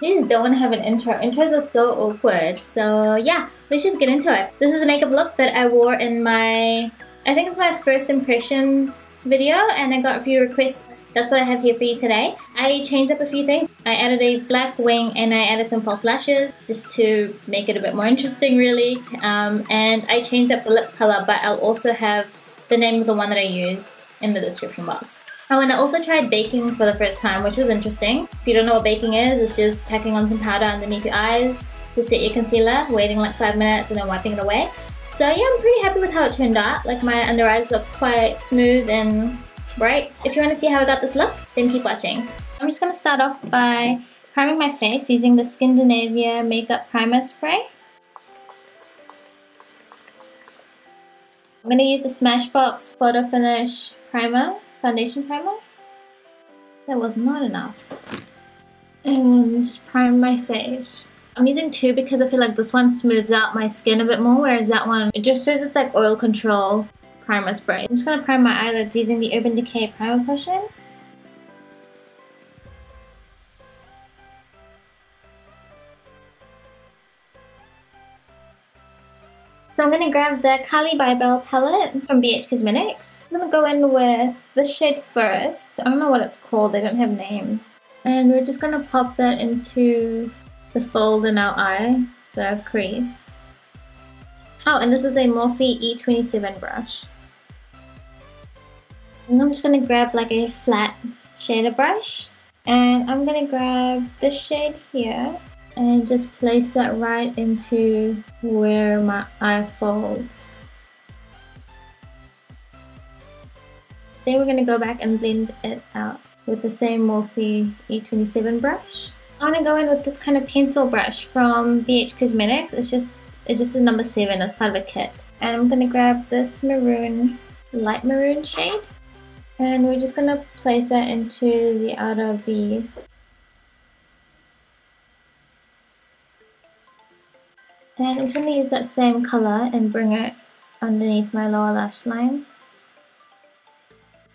You just don't want to have an intro. Intros are so awkward. So yeah, let's just get into it. This is a makeup look that I wore in my, I think it's my first impressions video, and I got a few requests. That's what I have here for you today. I changed up a few things. I added a black wing and I added some false lashes just to make it a bit more interesting really. And I changed up the lip color, but I'll also have the name of the one that I use in the description box. Oh, and I also tried baking for the first time, which was interesting. If you don't know what baking is, it's just packing on some powder underneath your eyes to set your concealer, waiting like 5 minutes and then wiping it away. So yeah, I'm pretty happy with how it turned out. Like my under eyes look quite smooth and bright. If you want to see how I got this look, then keep watching. I'm just going to start off by priming my face using the Skindinavia Makeup Primer Spray. I'm going to use the Smashbox Photofinish Primer. Foundation primer. That was not enough. And just prime my face. I'm using 2 because I feel like this one smooths out my skin a bit more, whereas that one, it just says it's like oil control primer spray. I'm just going to prime my eyelids using the Urban Decay Primer Potion. So I'm going to grab the Carli Bybel palette from BH Cosmetics. I'm going to go in with this shade first. I don't know what it's called, they don't have names. And we're just going to pop that into the fold in our eye, so our crease. Oh, and this is a Morphe E27 brush. And I'm just going to grab like a flat shader brush. And I'm going to grab this shade here. And just place that right into where my eye falls. Then we're going to go back and blend it out with the same Morphe E27 brush. I'm going to go in with this kind of pencil brush from BH Cosmetics. It just is number 7 as part of a kit. And I'm going to grab this maroon, light maroon shade. And we're just going to place that into the outer V. And I'm just going to use that same colour and bring it underneath my lower lash line.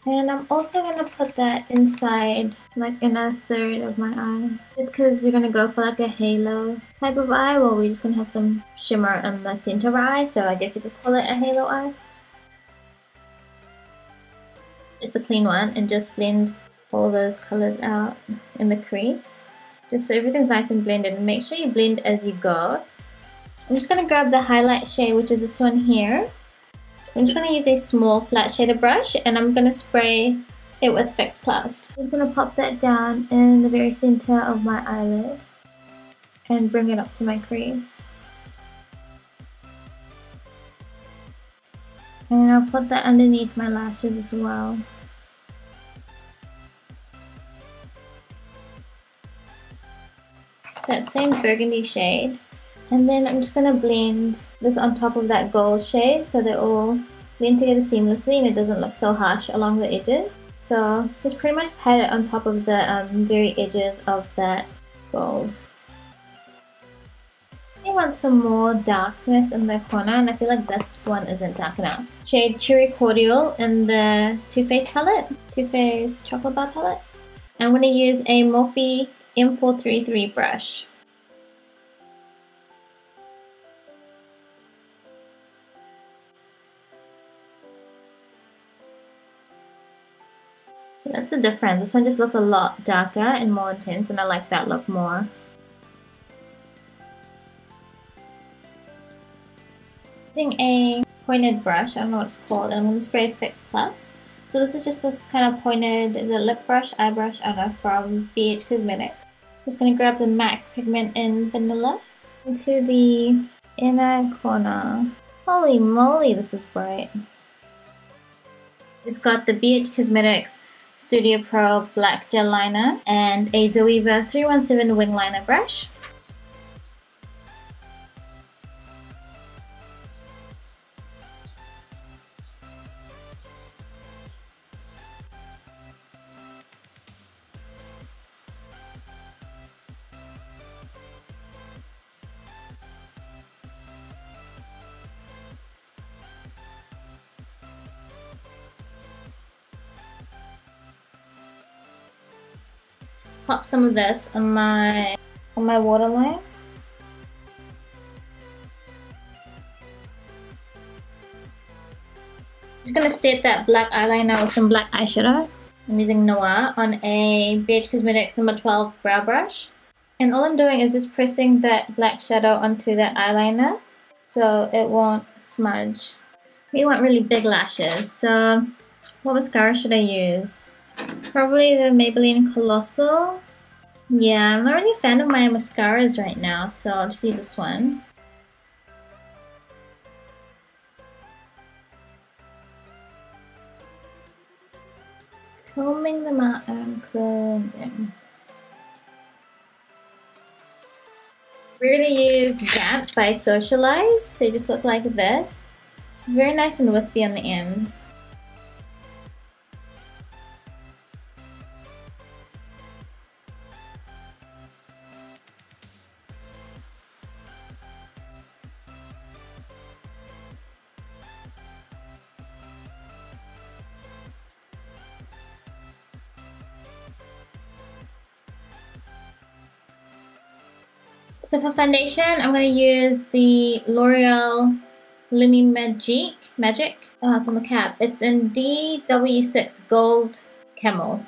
And I'm also going to put that inside, like in a third of my eye. Just because you're going to go for like a halo type of eye, well we're just going to have some shimmer in the centre of our eye, so I guess you could call it a halo eye. Just a clean one, and just blend all those colours out in the crease. Just so everything's nice and blended, and make sure you blend as you go. I'm just going to grab the highlight shade, which is this one here. I'm just going to use a small flat shader brush, and I'm going to spray it with Fix Plus. I'm going to pop that down in the very center of my eyelid and bring it up to my crease. And I'll put that underneath my lashes as well. That same burgundy shade. And then I'm just going to blend this on top of that gold shade so they all blend together seamlessly and it doesn't look so harsh along the edges. So just pretty much pat it on top of the very edges of that gold. I want some more darkness in the corner, and I feel like this one isn't dark enough. Shade Cherry Cordial in the Too Faced palette, Too Faced Chocolate Bar palette. I'm going to use a Morphe M433 brush. So that's the difference. This one just looks a lot darker and more intense, and I like that look more. Using a pointed brush, I don't know what it's called, and I'm going to spray Fix Plus. So this is just this kind of pointed, is it lip brush, eye brush, I don't know, from BH Cosmetics. Just going to grab the MAC Pigment in Vanilla into the inner corner. Holy moly, this is bright. Just got the BH Cosmetics Studio Pro Black Gel Liner and a Zoeva 317 Wing Liner brush. Pop some of this on my my waterline. I'm just gonna set that black eyeliner with some black eyeshadow. I'm using Noir on a BH Cosmetics number 12 brow brush. And all I'm doing is just pressing that black shadow onto that eyeliner so it won't smudge. We want really big lashes, so what mascara should I use? Probably the Maybelline Colossal. Yeah, I'm not really a fan of my mascaras right now, so I'll just use this one. Combing them out and curling them. We're gonna use Gap by Socialize. They just look like this. It's very nice and wispy on the ends. So for foundation, I'm going to use the Loreal Lumi Magique. Oh, it's on the cap. It's in DW6 Gold Camel.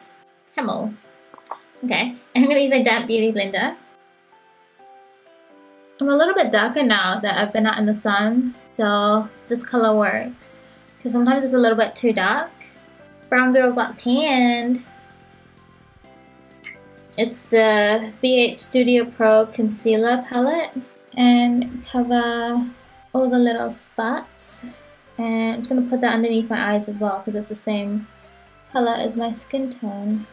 Okay, I'm going to use my damp beauty blender. I'm a little bit darker now that I've been out in the sun, so this color works. Because sometimes it's a little bit too dark. Brown girl got tanned. It's the BH Studio Pro Concealer Palette, and cover all the little spots. And I'm just going to put that underneath my eyes as well because it's the same color as my skin tone.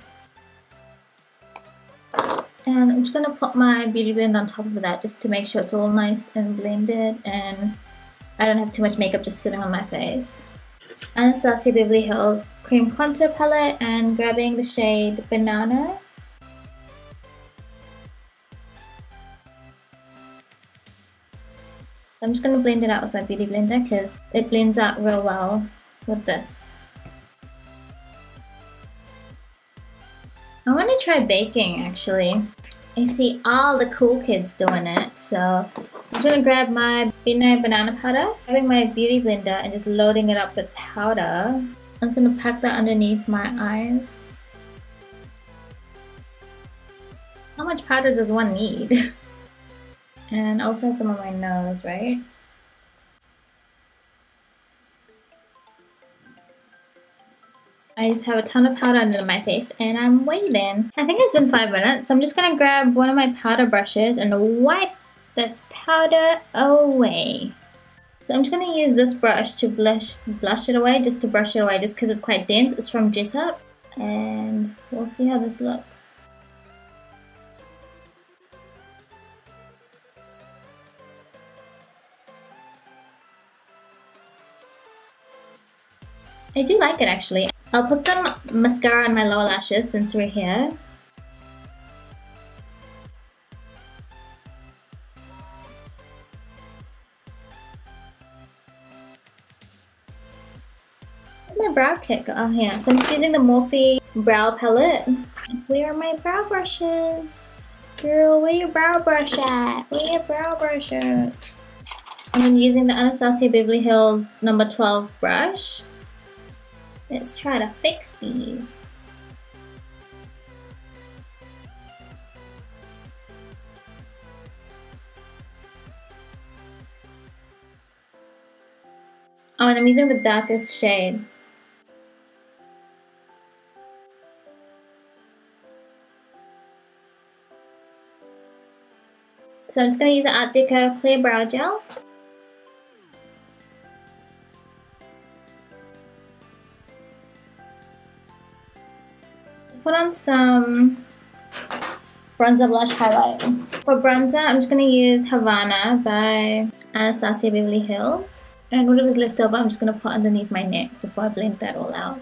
And I'm just going to put my beauty blend on top of that just to make sure it's all nice and blended and I don't have too much makeup just sitting on my face. Anastasia Beverly Hills Cream Contour Palette, and grabbing the shade Banana. I'm just going to blend it out with my beauty blender because it blends out real well with this. I want to try baking actually. I see all the cool kids doing it, so I'm just going to grab my Nye Banana Powder, grabbing my beauty blender and just loading it up with powder. I'm just going to pack that underneath my eyes. How much powder does one need? And also some on my nose, right? I just have a ton of powder under my face and I'm waiting. I think it's been 5 minutes. I'm just gonna grab one of my powder brushes and wipe this powder away. So I'm just gonna use this brush to blush it away, just to brush it away, just because it's quite dense. It's from Dress Up, and we'll see how this looks. I do like it actually. I'll put some mascara on my lower lashes since we're here. Where'd my brow kit go? Oh yeah, so I'm just using the Morphe brow palette. Where are my brow brushes? Girl, where your brow brush at? Where your brow brush at? And I'm using the Anastasia Beverly Hills number 12 brush. Let's try to fix these. Oh, and I'm using the darkest shade. So I'm just going to use the Art Deco Clear Brow Gel. Put on some bronzer blush highlight. For bronzer, I'm just going to use Havana by Anastasia Beverly Hills. And whatever's left over, I'm just going to put underneath my neck before I blend that all out.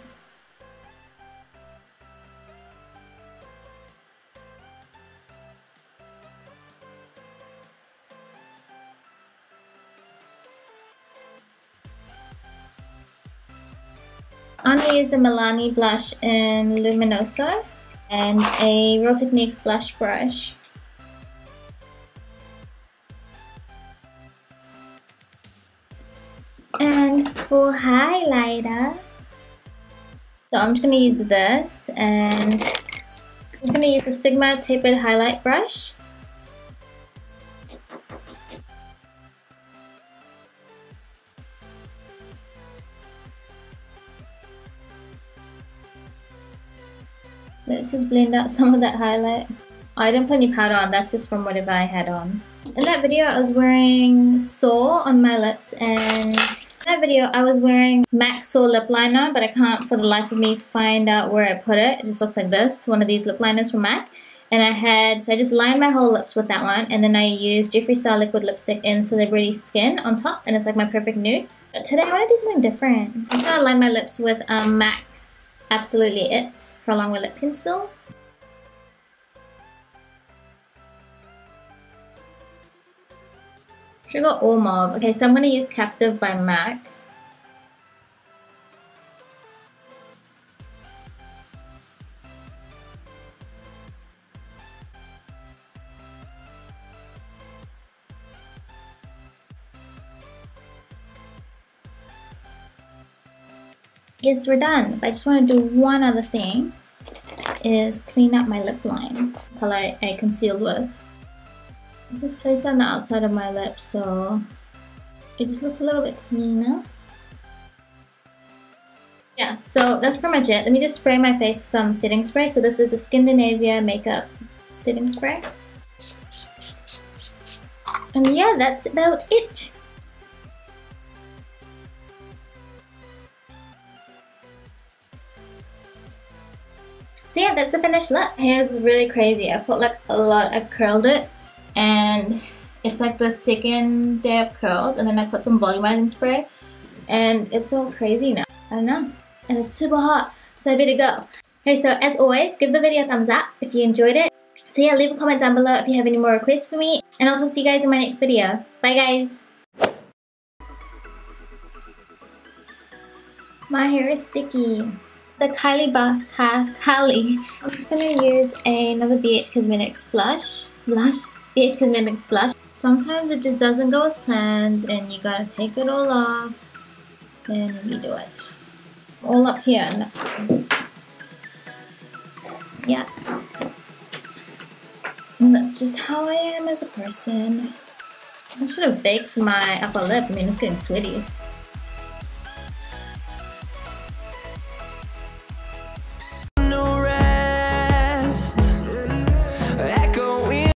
I'm going to use the Milani blush in Luminoso and a Real Techniques blush brush. for highlighter. So I'm just going to use this, and I'm going to use the Sigma tapered highlight brush. Let's just blend out some of that highlight. Oh, I didn't put any powder on, that's just from whatever I had on. In that video I was wearing Soar on my lips, and in that video I was wearing MAC Soar lip liner, but I can't for the life of me find out where I put it. It just looks like this, one of these lip liners from MAC. And so I just lined my whole lips with that one, and then I used Jeffree Star liquid lipstick in Celebrity Skin on top, and it's like my perfect nude. But today I want to do something different. I'm just going to line my lips with MAC Absolutely It for along with lip pencil. Should go all mauve. Okay, so I'm going to use Captive by MAC. Yes, we're done. But I just want to do one other thing, is clean up my lip line, the color I concealed with. Just place it on the outside of my lips so it just looks a little bit cleaner. Yeah, so that's pretty much it. Let me just spray my face with some setting spray. So this is a Skindinavia makeup setting spray. And yeah, that's about it. So yeah, that's the finished look. Hair's really crazy. I put like a lot, I curled it, and it's like the second day of curls, and then I put some volumizing spray, and it's all crazy now. I don't know. And it's super hot, so I better go. Okay, so as always, give the video a thumbs up if you enjoyed it. So yeah, leave a comment down below if you have any more requests for me, and I'll talk to you guys in my next video. Bye guys! My hair is sticky. The Carli. I'm just gonna use another BH Cosmetics BH Cosmetics blush. Sometimes it just doesn't go as planned, and you gotta take it all off and redo it. All up here. Yeah. And that's just how I am as a person. I should have baked my upper lip. I mean, it's getting sweaty.